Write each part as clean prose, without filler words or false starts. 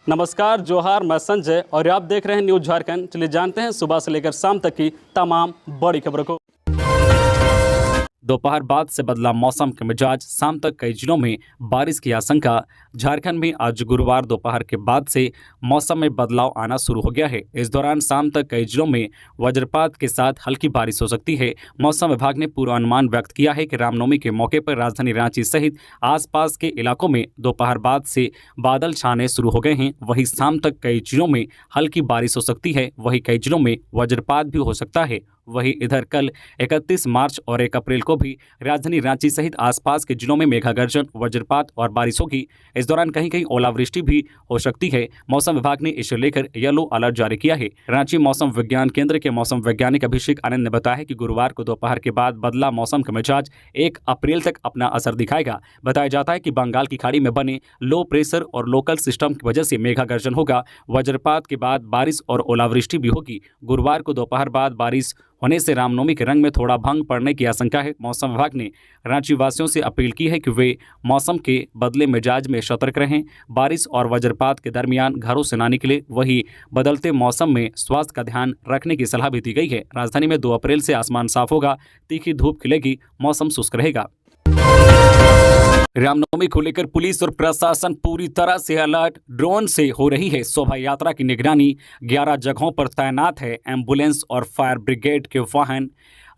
नमस्कार, जोहार, मैं संजय और आप देख रहे हैं न्यूज झारखंड। चलिए जानते हैं सुबह से लेकर शाम तक की तमाम बड़ी खबरों को। दोपहर बाद से बदला मौसम के मिजाज, शाम तक कई जिलों में बारिश की आशंका। झारखंड में आज गुरुवार दोपहर के बाद से मौसम में बदलाव आना शुरू हो गया है। इस दौरान शाम तक कई जिलों में वज्रपात के साथ हल्की बारिश हो सकती है। मौसम विभाग ने पूर्वानुमान व्यक्त किया है कि रामनवमी के मौके पर राजधानी रांची सहित आसपास के इलाकों में दोपहर बाद से बादल छाने शुरू हो गए हैं। वहीं शाम तक कई जिलों में हल्की बारिश हो सकती है। वहीं कई जिलों में वज्रपात भी हो सकता है। वहीं इधर कल 31 मार्च और 1 अप्रैल को भी राजधानी रांची सहित आसपास के जिलों में मेघा गर्जन, वज्रपात और बारिश होगी। इस दौरान कहीं कहीं ओलावृष्टि भी हो सकती है। मौसम विभाग ने इसे लेकर येलो अलर्ट जारी किया है। रांची मौसम विज्ञान केंद्र के मौसम वैज्ञानिक अभिषेक आनंद ने बताया कि गुरुवार को दोपहर के बाद बदला मौसम का मिजाज 1 अप्रैल तक अपना असर दिखाएगा। बताया जाता है कि बंगाल की खाड़ी में बने लो प्रेशर और लोकल सिस्टम की वजह से मेघा गर्जन होगा। वज्रपात के बाद बारिश और ओलावृष्टि भी होगी। गुरुवार को दोपहर बाद बारिश होने से रामनवमी के रंग में थोड़ा भंग पड़ने की आशंका है। मौसम विभाग ने रांची वासियों से अपील की है कि वे मौसम के बदले मिजाज में सतर्क रहें। बारिश और वज्रपात के दरमियान घरों से ना निकले। वहीं बदलते मौसम में स्वास्थ्य का ध्यान रखने की सलाह भी दी गई है। राजधानी में 2 अप्रैल से आसमान साफ होगा, तीखी धूप खिलेगी, मौसम शुष्क रहेगा। रामनवमी को लेकर पुलिस और प्रशासन पूरी तरह से अलर्ट। ड्रोन से हो रही है शोभा यात्रा की निगरानी। 11 जगहों पर तैनात है एम्बुलेंस और फायर ब्रिगेड के वाहन।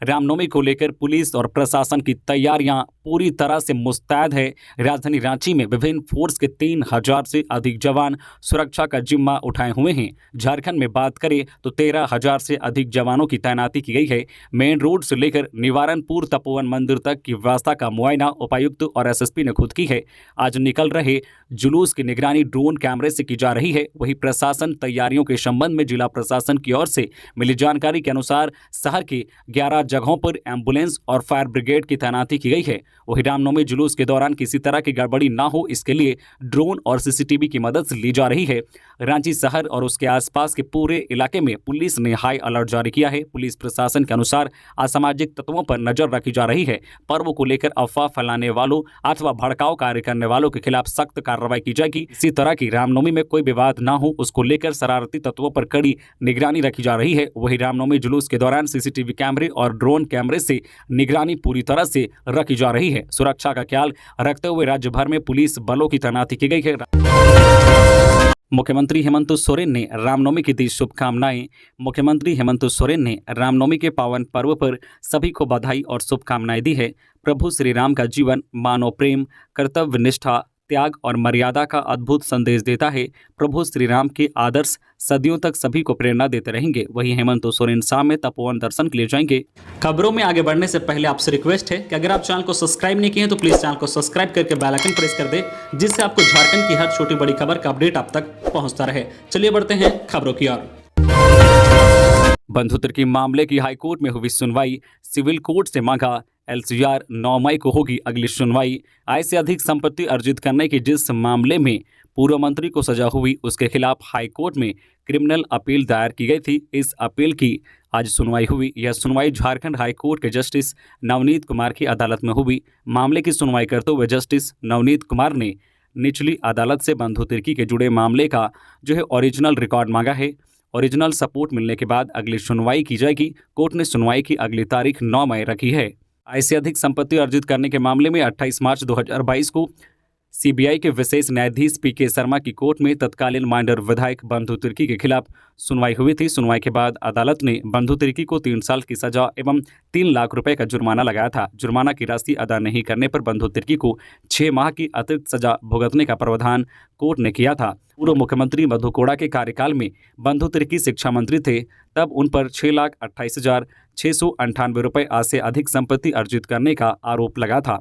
रामनवमी को लेकर पुलिस और प्रशासन की तैयारियां पूरी तरह से मुस्तैद है। राजधानी रांची में विभिन्न फोर्स के 3000 से अधिक जवान सुरक्षा का जिम्मा उठाए हुए हैं। झारखंड में बात करें तो 13,000 से अधिक जवानों की तैनाती की गई है। मेन रोड से लेकर निवारनपुर तपोवन मंदिर तक की व्यवस्था का मुआयना उपायुक्त और एसएसपी ने खुद की है। आज निकल रहे जुलूस की निगरानी ड्रोन कैमरे से की जा रही है। वहीं प्रशासन तैयारियों के संबंध में जिला प्रशासन की ओर से मिली जानकारी के अनुसार शहर के 11 जगहों पर एम्बुलेंस और फायर ब्रिगेड की तैनाती की गई है। वहीं रामनवमी जुलूस के दौरान किसी तरह की गड़बड़ी ना हो, इसके लिए ड्रोन और सीसीटीवी की मदद ली जा रही है। रांची शहर और उसके आसपास के पूरे इलाके में पुलिस ने हाई अलर्ट जारी किया है। पुलिस प्रशासन के अनुसार असामाजिक तत्वों पर नजर रखी जा रही है। पर्व को लेकर अफवाह फैलाने वालों अथवा भड़काऊ कार्य करने वालों के खिलाफ सख्त कार्रवाई की जाएगी। इसी तरह की रामनवमी में कोई विवाद ना हो, उसको लेकर शरारती तत्वों पर कड़ी निगरानी रखी जा रही है। वहीं रामनवमी जुलूस के दौरान सीसीटीवी कैमरे और ड्रोन कैमरे से निगरानी पूरी तरह से रखी जा रही है। सुरक्षा का ख्याल रखते हुए राज्य भर में पुलिस बलों की तैनाती की गई है। मुख्यमंत्री हेमंत सोरेन ने रामनवमी की दी शुभकामनाएं। मुख्यमंत्री हेमंत सोरेन ने रामनवमी के पावन पर्व पर सभी को बधाई और शुभकामनाएं दी है। प्रभु श्री राम का जीवन मानव प्रेम, कर्तव्य निष्ठा, त्याग और मर्यादा का अद्भुत संदेश देता है। प्रभु श्री राम के आदर्श सदियों तक सभी को प्रेरणा देते रहेंगे। वहीं हेमंत सोरेन शाम में तपोवन दर्शन के लिए जाएंगे। खबरों में आगे बढ़ने से पहले आपसे रिक्वेस्ट है कि अगर आप चैनल को सब्सक्राइब नहीं किए हैं तो प्लीज चैनल को सब्सक्राइब करके बेल आइकन प्रेस कर दे, जिससे आपको झारखंड की हर छोटी बड़ी खबर का अपडेट आप तक पहुंचता रहे। चलिए बढ़ते हैं खबरों की ओर। बंधु तिर्की मामले की हाईकोर्ट में हुई सुनवाई। सिविल कोर्ट से मांगा एलसीआर, 9 मई को होगी अगली सुनवाई। आय से अधिक संपत्ति अर्जित करने के जिस मामले में पूर्व मंत्री को सजा हुई, उसके खिलाफ हाईकोर्ट में क्रिमिनल अपील दायर की गई थी। इस अपील की आज सुनवाई हुई। यह सुनवाई झारखंड हाईकोर्ट के जस्टिस नवनीत कुमार की अदालत में हुई। मामले की सुनवाई करते हुए जस्टिस नवनीत कुमार ने निचली अदालत से बंधु तिर्की के जुड़े मामले का जो है ओरिजिनल रिकॉर्ड मांगा है। ओरिजिनल सपोर्ट मिलने के बाद अगली सुनवाई की जाएगी। कोर्ट ने सुनवाई की अगली तारीख 9 मई रखी है। आय से अधिक संपत्ति अर्जित करने के मामले में 28 मार्च 2022 को सीबीआई के विशेष न्यायाधीश पीके शर्मा की कोर्ट में तत्कालीन मांडर विधायक बंधु तिर्की के खिलाफ सुनवाई हुई थी। सुनवाई के बाद अदालत ने बंधु तिर्की को 3 साल की सजा एवं 3 लाख रुपए का जुर्माना लगाया था। जुर्माना की राशि अदा नहीं करने पर बंधु तिर्की को 6 माह की अतिरिक्त सजा भुगतने का प्रावधान कोर्ट ने किया था। पूर्व मुख्यमंत्री मधु कोड़ा के कार्यकाल में बंधु तिर्की शिक्षा मंत्री थे। तब उन पर 6,28,698 रुपए आज से अधिक संपत्ति अर्जित करने का आरोप लगा था।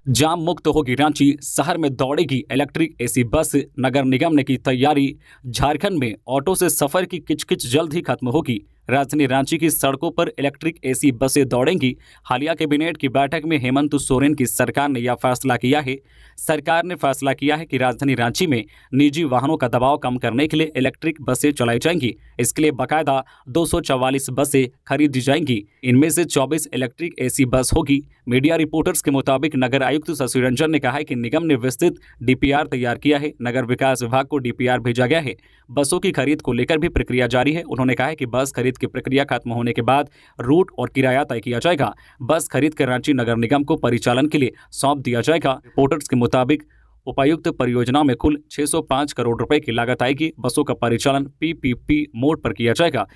जाम मुक्त होगी रांची, शहर में दौड़ेगी इलेक्ट्रिक एसी बस। नगर निगम ने की तैयारी। झारखंड में ऑटो से सफर की किचकिच जल्द ही खत्म होगी। राजधानी रांची की सड़कों पर इलेक्ट्रिक एसी बसें दौड़ेंगी। हालिया कैबिनेट की बैठक में हेमंत सोरेन की सरकार ने यह फैसला किया है। सरकार ने फैसला किया है कि राजधानी रांची में निजी वाहनों का दबाव कम करने के लिए इलेक्ट्रिक बसें चलाई जाएंगी। इसके लिए बाकायदा 244 बसें खरीदी जाएंगी। इनमें से 24 इलेक्ट्रिक एसी बस होगी। मीडिया रिपोर्टर्स के मुताबिक नगर आयुक्त शशि रंजन ने कहा है कि निगम ने विस्तृत डीपीआर तैयार किया है। नगर विकास विभाग को डीपीआर भेजा गया है। बसों की खरीद को लेकर भी प्रक्रिया जारी है। उन्होंने कहा है कि बस खरीद की प्रक्रिया खत्म होने के बाद रूट और किराया तय किया जाएगा। बस खरीद कर रांची नगर निगम को परिचालन के लिए सौंप दिया जाएगा। रिपोर्टर्स के मुताबिक उपायुक्त परियोजना में कुल 605 करोड़ रुपए की लागत आएगी। बसों का परिचालन पीपीपी मोड पर किया जाएगा।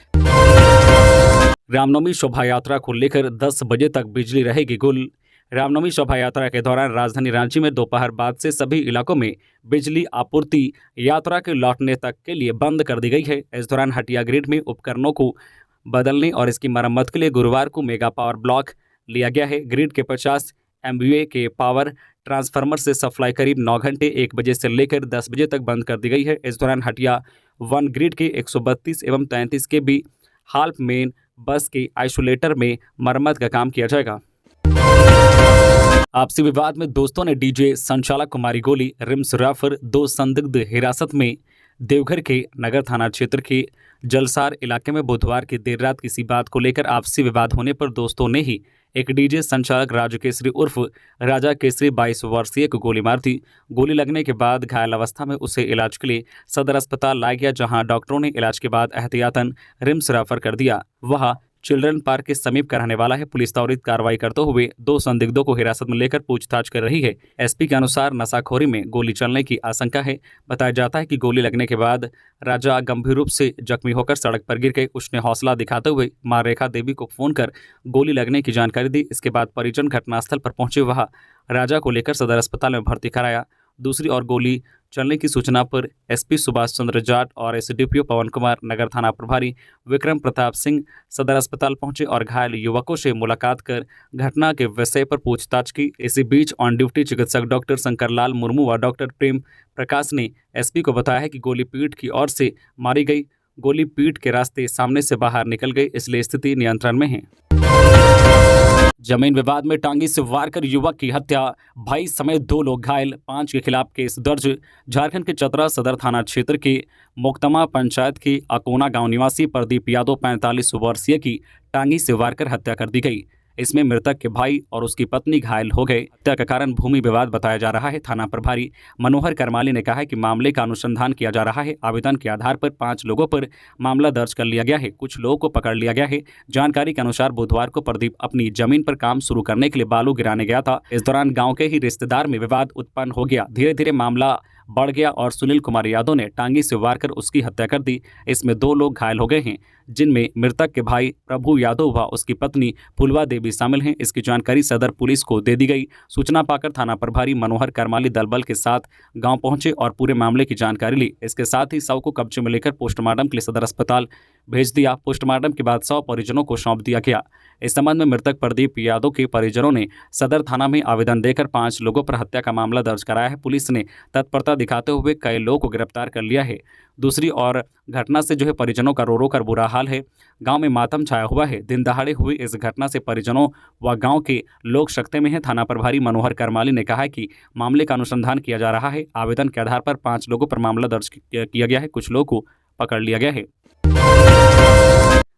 रामनवमी शोभा यात्रा को लेकर 10 बजे तक बिजली रहेगी गुल। रामनवमी शोभा यात्रा के दौरान राजधानी रांची में दोपहर बाद से सभी इलाकों में बिजली आपूर्ति यात्रा के लौटने तक के लिए बंद कर दी गई है। इस दौरान हटिया ग्रिड में उपकरणों को बदलने और इसकी मरम्मत के लिए गुरुवार को मेगा पावर ब्लॉक लिया गया है। ग्रिड के 50 MVA के पावर ट्रांसफार्मर से सप्लाई करीब 9 घंटे 1 बजे से लेकर 10 बजे तक बंद कर दी गई है। इस दौरान हटिया 1 ग्रिड के 132 एवं 33 के भी हाल्फ मेन बस के आइसोलेटर में मरम्मत का काम किया जाएगा। आपसी विवाद में दोस्तों ने डीजे संचालक को मारी गोली। रिम्स रेफर 2 संदिग्ध हिरासत में। देवघर के नगर थाना क्षेत्र के जलसार इलाके में बुधवार की देर रात किसी बात को लेकर आपसी विवाद होने पर दोस्तों ने ही एक डीजे संचालक राजू केसरी उर्फ राजा केसरी 22 वर्षीय को गोली मार दी। गोली लगने के बाद घायल अवस्था में उसे इलाज के लिए सदर अस्पताल लाया गया, जहां डॉक्टरों ने इलाज के बाद एहतियातन रिम्स रेफर कर दिया। वह चिल्ड्रन पार्क के समीप का रहने वाला है। पुलिस त्वरित कार्रवाई करते हुए 2 संदिग्धों को हिरासत में लेकर पूछताछ कर रही है। एसपी के अनुसार नशाखोरी में गोली चलने की आशंका है। बताया जाता है कि गोली लगने के बाद राजा गंभीर रूप से जख्मी होकर सड़क पर गिर गए। उसने हौसला दिखाते हुए मां रेखा देवी को फोन कर गोली लगने की जानकारी दी। इसके बाद परिजन घटनास्थल पर पहुंचे। वह राजा को लेकर सदर अस्पताल में भर्ती कराया। दूसरी ओर गोली चलने की सूचना पर एसपी सुभाष चंद्र जाट और एसडीपीओ पवन कुमार, नगर थाना प्रभारी विक्रम प्रताप सिंह सदर अस्पताल पहुंचे और घायल युवकों से मुलाकात कर घटना के विषय पर पूछताछ की। इसी बीच ऑन ड्यूटी चिकित्सक डॉक्टर शंकरलाल मुर्मू व डॉक्टर प्रेम प्रकाश ने एसपी को बताया है कि गोली पीठ की ओर से मारी गई। गोली पीठ के रास्ते सामने से बाहर निकल गई, इसलिए स्थिति नियंत्रण में है। जमीन विवाद में टांगी से वार कर युवक की हत्या, भाई समेत 2 लोग घायल, 5 के खिलाफ केस दर्ज। झारखंड के चतरा सदर थाना क्षेत्र के मोक्तमा पंचायत के अकोना गांव निवासी प्रदीप यादव 45 वर्षीय की टांगी से वार कर हत्या कर दी गई। इसमें मृतक के भाई और उसकी पत्नी घायल हो गए। हत्या का कारण भूमि विवाद बताया जा रहा है। थाना प्रभारी मनोहर करमाली ने कहा है कि मामले का अनुसंधान किया जा रहा है। आवेदन के आधार पर 5 लोगों पर मामला दर्ज कर लिया गया है। कुछ लोगों को पकड़ लिया गया है। जानकारी के अनुसार बुधवार को प्रदीप अपनी जमीन पर काम शुरू करने के लिए बालू गिराने गया था। इस दौरान गाँव के ही रिश्तेदार में विवाद उत्पन्न हो गया। धीरे धीरे मामला बढ़ गया और सुनील कुमार यादव ने टांगी से वार कर उसकी हत्या कर दी। इसमें 2 लोग घायल हो गए हैं, जिनमें मृतक के भाई प्रभु यादव व उसकी पत्नी फुलवा देवी शामिल हैं। इसकी जानकारी सदर पुलिस को दे दी गई। सूचना पाकर थाना प्रभारी मनोहर करमाली दलबल के साथ गांव पहुंचे और पूरे मामले की जानकारी ली। इसके साथ ही शव को कब्जे में लेकर पोस्टमार्टम के लिए सदर अस्पताल भेज दिया। पोस्टमार्टम के बाद शव परिजनों को सौंप दिया गया। इस संबंध में मृतक प्रदीप यादव के परिजनों ने सदर थाना में आवेदन देकर 5 लोगों पर हत्या का मामला दर्ज कराया है। पुलिस ने तत्परता दिखाते हुए कई लोगों को गिरफ्तार कर लिया है। दूसरी ओर घटना से जो है परिजनों का रो रो कर बुरा हाल है। गांव में मातम छाया हुआ है। दिन दहाड़े हुई इस घटना से परिजनों व गांव के लोग सकते में हैं। थाना प्रभारी मनोहर करमाली ने कहा है कि मामले का अनुसंधान किया जा रहा है। आवेदन के आधार पर 5 लोगों पर मामला दर्ज किया गया है। कुछ लोगों को पकड़ लिया गया है।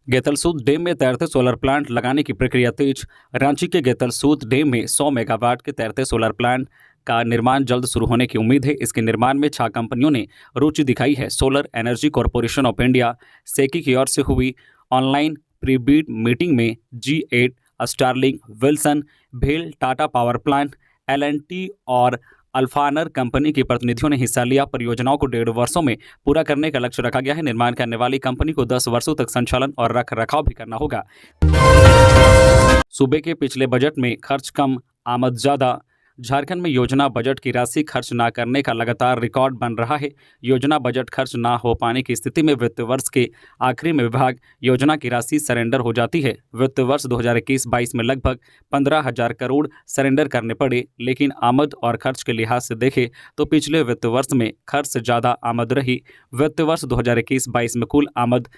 गेतलसूद डैम में तैरते सोलर प्लांट लगाने की प्रक्रिया तेज। रांची के गेतलसूद डैम में 100 मेगावाट के तैरते सोलर प्लांट का निर्माण जल्द शुरू होने की उम्मीद है। इसके निर्माण में 6 कंपनियों ने रुचि दिखाई है। Solar energy corporation of India SECI की ओर से हुई ऑनलाइन प्री-बीड मीटिंग में G8, स्टारलिंक, विल्सन, भेल, टाटा पावर प्लांट, L&T और अल्फानर कंपनी के प्रतिनिधियों ने हिस्सा लिया। परियोजनाओं को 1.5 वर्षों में पूरा करने का लक्ष्य रखा गया है। निर्माण करने वाली कंपनी को 10 वर्षों तक संचालन और रख रखाव भी करना होगा। सूबे के पिछले बजट में खर्च कम, आमद ज्यादा। झारखंड में योजना बजट की राशि खर्च न करने का लगातार रिकॉर्ड बन रहा है। योजना बजट खर्च न हो पाने की स्थिति में वित्त वर्ष के आखिरी में विभाग योजना की राशि सरेंडर हो जाती है। वित्त वर्ष 2021-22 में लगभग 15,000 करोड़ सरेंडर करने पड़े, लेकिन आमद और खर्च के लिहाज से देखें तो पिछले वित्त वर्ष में खर्च से ज़्यादा आमद रही। वित्त वर्ष 2021-22 में कुल आमद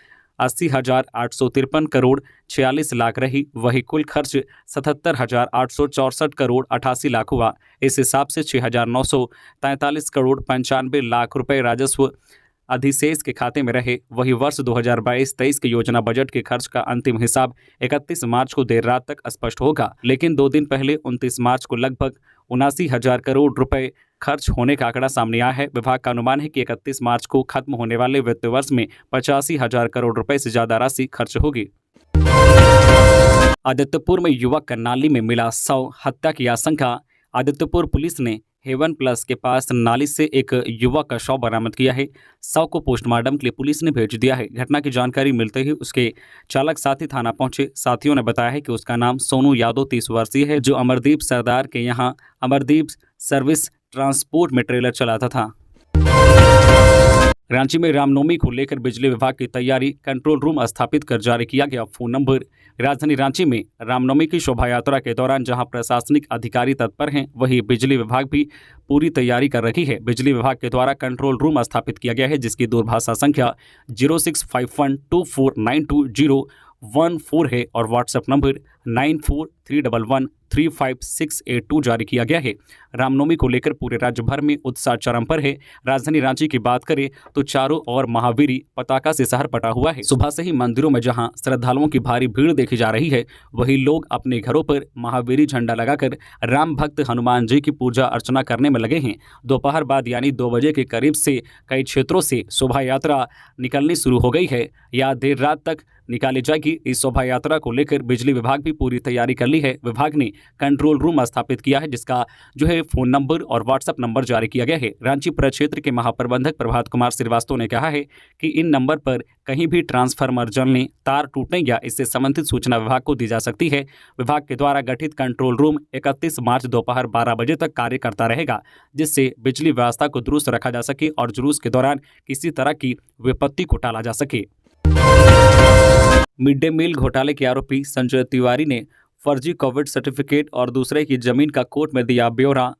80,853 करोड़ 46 लाख रही। वही कुल खर्च 77,864 करोड़ 88 लाख हुआ। इस हिसाब से 6,943 करोड़ 95 लाख रुपए राजस्व अधिशेष के खाते में रहे। वही वर्ष 2022-23 के योजना बजट के खर्च का अंतिम हिसाब 31 मार्च को देर रात तक स्पष्ट होगा, लेकिन 2 दिन पहले 29 मार्च को लगभग 79,000 करोड़ रुपए खर्च होने का आंकड़ा सामने आया है। विभाग का अनुमान है कि 31 मार्च को खत्म होने वाले वित्त वर्ष में 85,000 करोड़ रुपए से ज्यादा राशि खर्च होगी। आदित्यपुर में युवक का नाली में मिला शव, हत्या की आशंका। आदित्यपुर पुलिस ने हेवन प्लस के पास नाली से एक युवक का शव बरामद किया है। शव को पोस्टमार्टम के लिए पुलिस ने भेज दिया है। घटना की जानकारी मिलते ही उसके चालक साथी थाना पहुंचे। साथियों ने बताया है कि उसका नाम सोनू यादव 30 वर्षीय है, जो अमरदीप सरदार के यहाँ अमरदीप सर्विस ट्रांसपोर्ट में ट्रेलर चलाता था। रांची में रामनवमी को लेकर बिजली विभाग की तैयारी, कंट्रोल रूम स्थापित कर जारी किया गया फोन नंबर। राजधानी रांची में रामनवमी की शोभा यात्रा के दौरान जहां प्रशासनिक अधिकारी तत्पर हैं, वहीं बिजली विभाग भी पूरी तैयारी कर रही है। बिजली विभाग के द्वारा कंट्रोल रूम स्थापित किया गया है, जिसकी दूरभाषा संख्या 065124920014 है और व्हाट्सएप नंबर 9431135682 जारी किया गया है। रामनवमी को लेकर पूरे राज्य भर में उत्साह चरम पर है। राजधानी रांची की बात करें तो चारों ओर महावीरी पताका से शहर पटा हुआ है। सुबह से ही मंदिरों में जहां श्रद्धालुओं की भारी भीड़ देखी जा रही है, वहीं लोग अपने घरों पर महावीरी झंडा लगाकर राम भक्त हनुमान जी की पूजा अर्चना करने में लगे हैं। दोपहर बाद यानी 2 बजे के करीब से कई क्षेत्रों से शोभा यात्रा निकलनी शुरू हो गई है या देर रात तक निकाली जाएगी। इस शोभा यात्रा को लेकर बिजली विभाग भी पूरी तैयारी कर ली है। विभाग ने कंट्रोल रूम स्थापित किया है, जिसका फोन नंबर और व्हाट्सएप नंबर जारी किया गया है। रांची प्रक्षेत्र के महाप्रबंधक प्रभात कुमार श्रीवास्तव ने कहा है कि इन नंबर पर कहीं भी ट्रांसफार्मर जलने, तार टूटने या इससे संबंधित सूचना विभाग को दी जा सकती है। विभाग के द्वारा गठित कंट्रोल रूम 31 मार्च दोपहर 12 बजे तक कार्य करता रहेगा, जिससे बिजली व्यवस्था को दुरुस्त रखा जा सके और जुलूस के दौरान किसी तरह की विपत्ति को टाला जा सके। मिड डे मील घोटाले के आरोपी संजय तिवारी ने फर्जी कोविड सर्टिफिकेट और दूसरे की जमीन का कोर्ट में दिया ब्यौरा।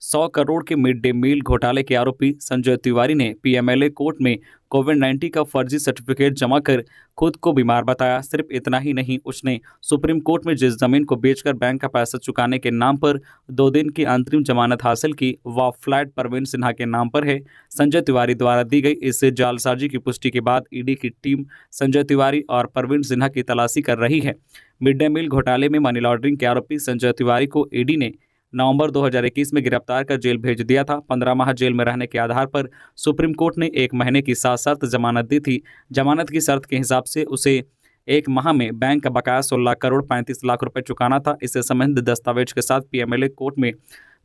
100 करोड़ के मिड डे मील घोटाले के आरोपी संजय तिवारी ने पीएमएलए कोर्ट में कोविड-19 का फर्जी सर्टिफिकेट जमा कर खुद को बीमार बताया। सिर्फ इतना ही नहीं, उसने सुप्रीम कोर्ट में जिस जमीन को बेचकर बैंक का पैसा चुकाने के नाम पर 2 दिन की अंतरिम जमानत हासिल की, वह फ्लैट परवीन सिन्हा के नाम पर है। संजय तिवारी द्वारा दी गई इस जालसाजी की पुष्टि के बाद ईडी की टीम संजय तिवारी और परवीन सिन्हा की तलाशी कर रही है। मिड डे मील घोटाले में मनी लॉन्ड्रिंग के आरोपी संजय तिवारी को ईडी ने नवंबर 2021 में गिरफ्तार कर जेल भेज दिया था। 15 माह जेल में रहने के आधार पर सुप्रीम कोर्ट ने 1 महीने की सशर्त जमानत दी थी। जमानत की शर्त के हिसाब से उसे 1 माह में बैंक का बकाया 16 करोड़ 35 लाख रुपए चुकाना था। इससे संबंधित दस्तावेज के साथ पीएमएलए कोर्ट में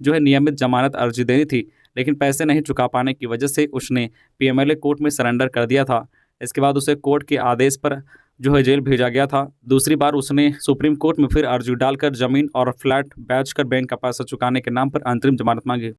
नियमित जमानत अर्जी देनी थी, लेकिन पैसे नहीं चुका पाने की वजह से उसने पीएमएलए कोर्ट में सरेंडर कर दिया था। इसके बाद उसे कोर्ट के आदेश पर जेल भेजा गया था। दूसरी बार उसने सुप्रीम कोर्ट में फिर अर्जी डालकर जमीन और फ्लैट बेचकर बैंक का पैसा चुकाने के नाम पर अंतरिम जमानत मांगी।